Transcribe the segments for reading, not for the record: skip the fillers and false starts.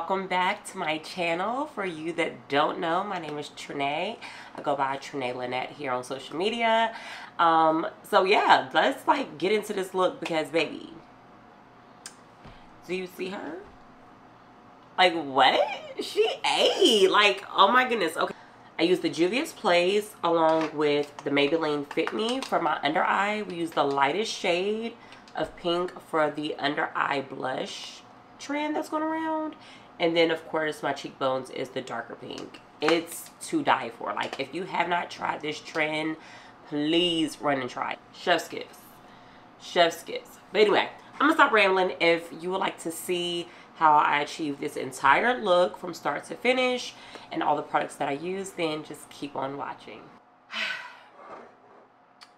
welcome back to my channel. For you that don't know, my name is Trinae. I go by Trinae Lynette here on social media. So yeah, let's like get into this look because baby, do you see her? Like what? She ate. Like, oh my goodness. Okay. I use the Juvia's Place along with the Maybelline Fit Me for my under eye. We use the lightest shade of pink for the under eye blush trend that's going around. And then of course my cheekbones is the darker pink. It's to die for. Like, if you have not tried this trend, please run and try it. Chef's kiss. Chef's kiss. But anyway, I'm gonna stop rambling. If you would like to see how I achieve this entire look from start to finish and all the products that I use, then just keep on watching.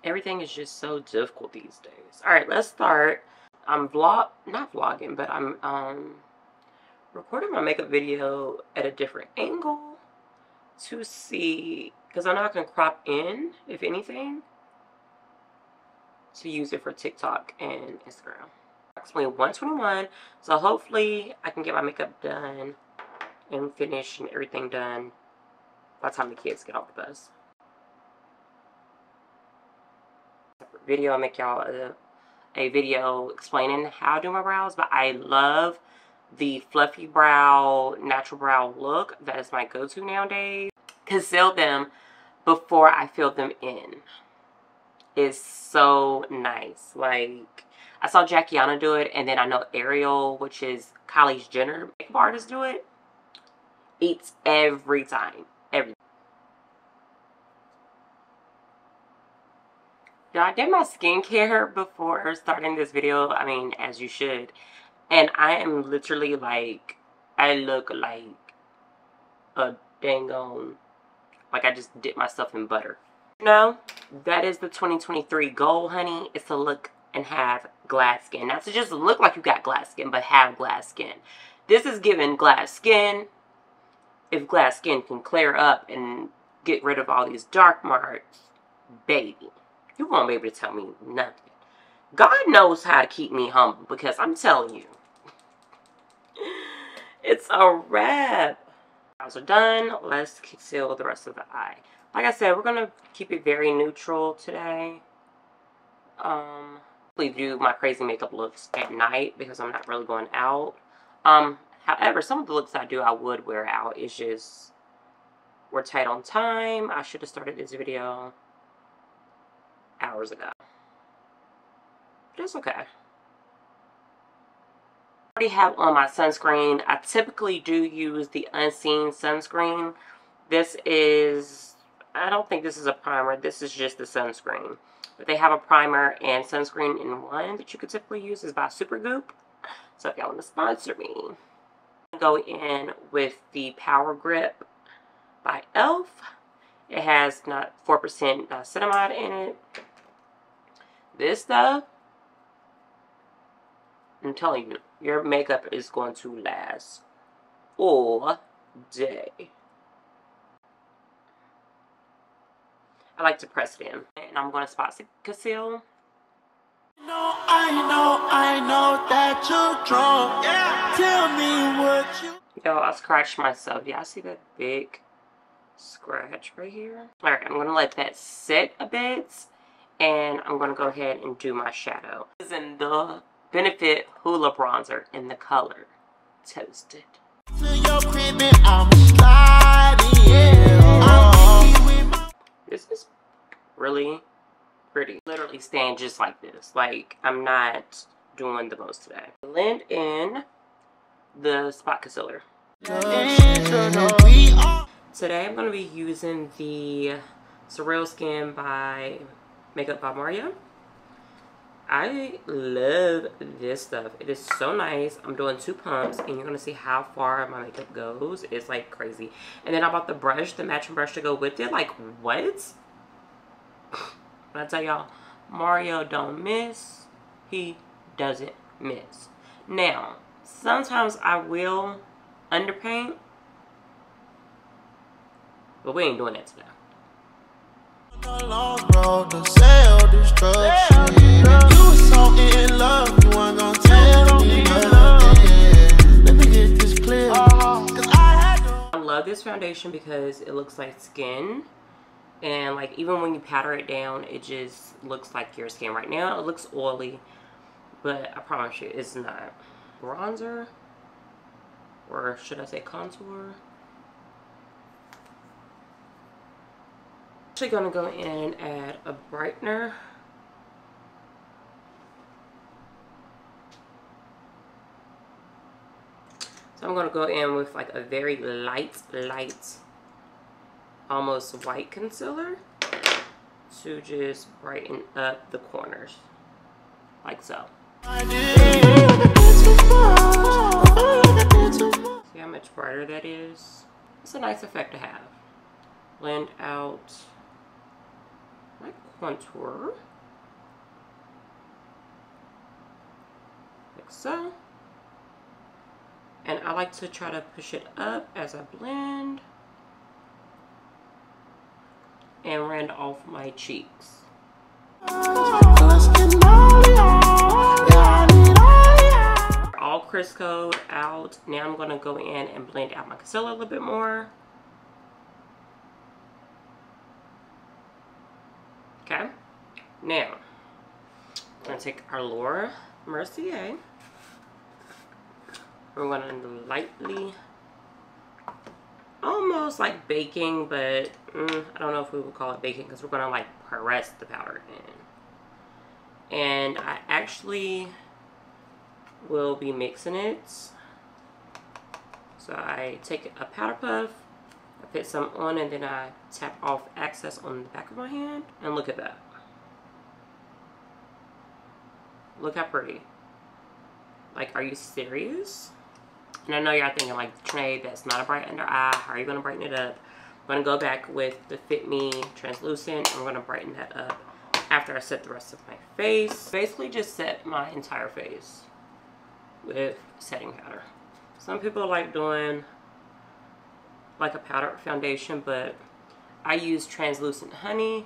Everything is just so difficult these days. All right, let's start. I'm not vlogging, but I'm recording my makeup video at a different angle to see, because I know I can crop in, if anything, to use it for TikTok and Instagram. Approximately 1:21, so hopefully I can get my makeup done and finish and everything done by the time the kids get off the bus. Separate video, I'll make y'all a video explaining how to do my brows, but I love the fluffy brow, natural brow look. That is my go-to nowadays. Conceal them before I fill them in. It's so nice. Like, I saw Jackiana do it, and then I know Ariel, which is Kylie Jenner makeup artist, do it. Eats every time. Every. I did my skincare before starting this video. I mean, as you should. And I am literally like, I look like a dang on, like I just dipped myself in butter. No, that is the 2023 goal, honey. It's to look and have glass skin. Not to just look like you got glass skin, but have glass skin. This is giving glass skin. If glass skin can clear up and get rid of all these dark marks, baby, you won't be able to tell me nothing. God knows how to keep me humble, because I'm telling you, it's a wrap. Brows are done. Let's conceal the rest of the eye. Like I said, we're gonna keep it very neutral today. We do my crazy makeup looks at night because I'm not really going out. However, some of the looks I do, I would wear out. It's just, we're tight on time. I should have started this video hours ago. But it's okay. I already have on my sunscreen. I typically do use the Unseen sunscreen. This is, I don't think this is a primer. This is just the sunscreen. But they have a primer and sunscreen in one that you could typically use. Is by Supergoop. So if y'all want to sponsor me, go in with the Power Grip by e.l.f. It has not 4% cinnamide in it. This stuff, I'm telling you, your makeup is going to last all day. I like to press it in. And I'm going to spot conceal. I know that you're drunk. Yeah. Tell me what you... Yo, I scratched myself. Y'all see that big scratch right here? Alright, I'm going to let that sit a bit. And I'm going to go ahead and do my shadow. This is in the Benefit Hoola Bronzer in the color Toasted. This is really pretty. Literally staying just like this. Like, I'm not doing the most today. Blend in the spot concealer. Today I'm going to be using the Surreal Skin by Makeup by Mario. I love this stuff. It is so nice. I'm doing 2 pumps and you're going to see how far my makeup goes. It's like crazy. And then I bought the brush, the matching brush to go with it. Like, what? When I tell y'all, Mario don't miss, he doesn't miss. Now, sometimes I will underpaint, but we ain't doing that today. Long road to self-destruction. You were so in love, you weren't gonna tell me nothing. Let me get this clear. this foundation because it looks like skin. And like even when you powder it down, it just looks like your skin. Right now it looks oily, but I promise you it's not. Bronzer, or should I say contour. Actually gonna go in and add a brightener. So I'm gonna go in with like a very light, almost white concealer to just brighten up the corners, like so. See how much brighter that is? It's a nice effect to have. Blend out my contour, like so. And I like to try to push it up as I blend and round off my cheeks. All Crisco'd out. Now I'm gonna go in and blend out my concealer a little bit more. Okay. Now, I'm gonna take our Laura Mercier. We're gonna lightly, almost like baking, but I don't know if we would call it baking because we're gonna like press the powder in. And I actually will be mixing it. So I take a powder puff, I put some on, and then I tap off excess on the back of my hand. And look at that. Look how pretty. Like, are you serious? And I know y'all thinking like, Trey, that's not a bright under eye. How are you going to brighten it up? I'm going to go back with the Fit Me Translucent. I'm going to brighten that up after I set the rest of my face. Basically just set my entire face with setting powder. Some people like doing like a powder foundation, but I use translucent honey,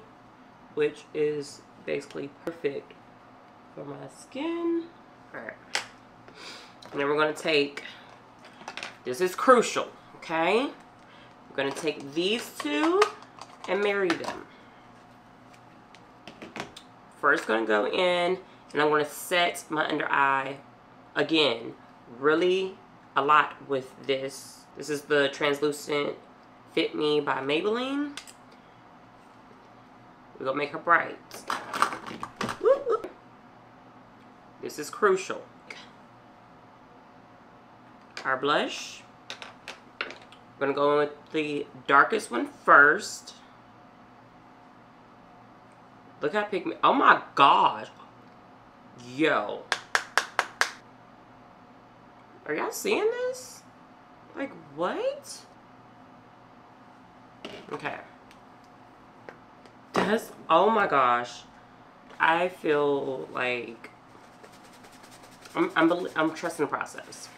which is basically perfect for my skin. Alright. And then we're going to take, this is crucial, okay? We're going to take these two and marry them. First going to go in and I'm going to set my under eye again really a lot with this. This is the Translucent Fit Me by Maybelline. We're going to make her bright. This is crucial. Our blush. We're going to go in with the darkest one first. Look how pigment. Oh my gosh. Yo. Are y'all seeing this? Like, what? Okay. That's, oh my gosh. I feel like I'm trusting the process.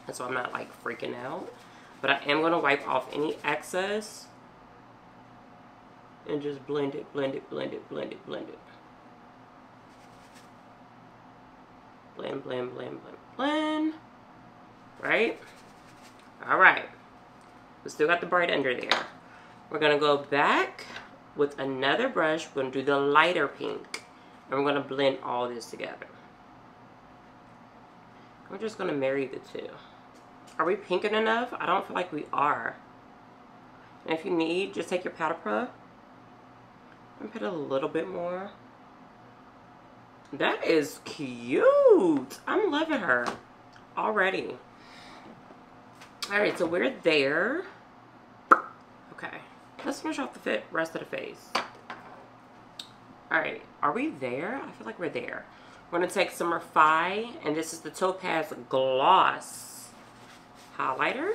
And so I'm not like freaking out. But I am going to wipe off any excess. And just blend it, blend it, blend it, blend it, blend it. Blend, blend, blend, blend, blend. Right? Alright. We still got the bright under there. We're going to go back with another brush. We're going to do the lighter pink. And we're going to blend all this together. We're just going to marry the two. Are we pinking enough? I don't feel like we are. And if you need, just take your powder puff and put a little bit more. That is cute. I'm loving her already. Alright, so we're there. Okay. Let's finish off the rest of the face. Alright, are we there? I feel like we're there. We're going to take some Refi, and this is the Topaz Gloss highlighter.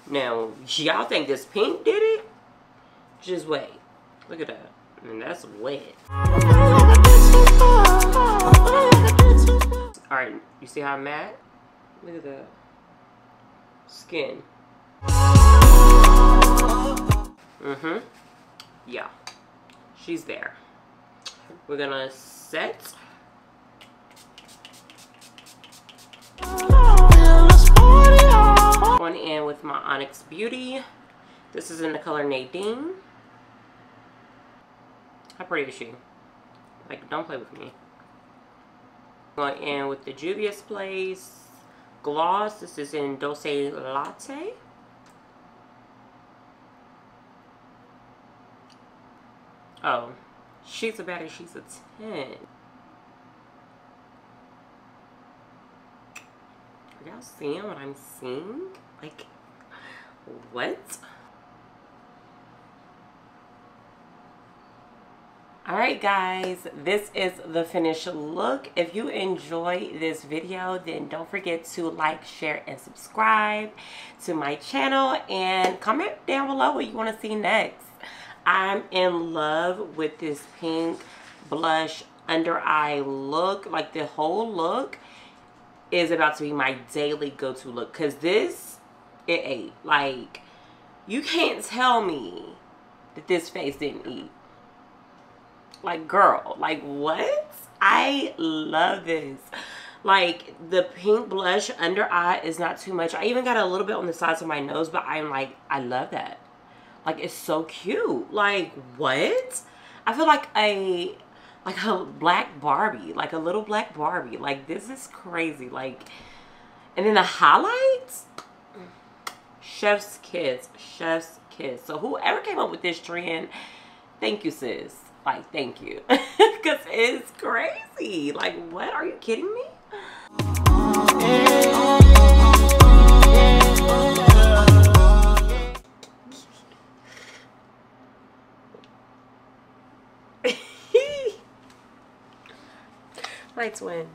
Now, y'all think this pink did it? Just wait. Look at that. And that's wet. Alright, you see how I'm matte? Look at that. Skin. Yeah. She's there. We're gonna set. Going in with my Onyx Beauty. This is in the color Nadine. How pretty is she? Like, don't play with me. Going in with the Juvia's Place gloss. This is in Dulce Latte. Oh, she's a baddie. She's a 10. Are y'all seeing what I'm seeing? Like, what? Alright guys, this is the finished look. If you enjoy this video, then don't forget to like, share, and subscribe to my channel. And comment down below what you want to see next. I'm in love with this pink blush under eye look. Like, the whole look is about to be my daily go-to look. Because this, it ate. Like, you can't tell me that this face didn't eat. Like, girl, like, what? I love this. Like, the pink blush under eye is not too much. I even got a little bit on the sides of my nose, but I'm like, I love that. Like, it's so cute. Like, what? I feel like a black Barbie, like a little black Barbie. Like, this is crazy. Like, and then the highlights, chef's kiss, chef's kiss. So whoever came up with this trend, thank you, sis. Like, thank you. Because it's crazy. Like, what? Are you kidding me? My twin.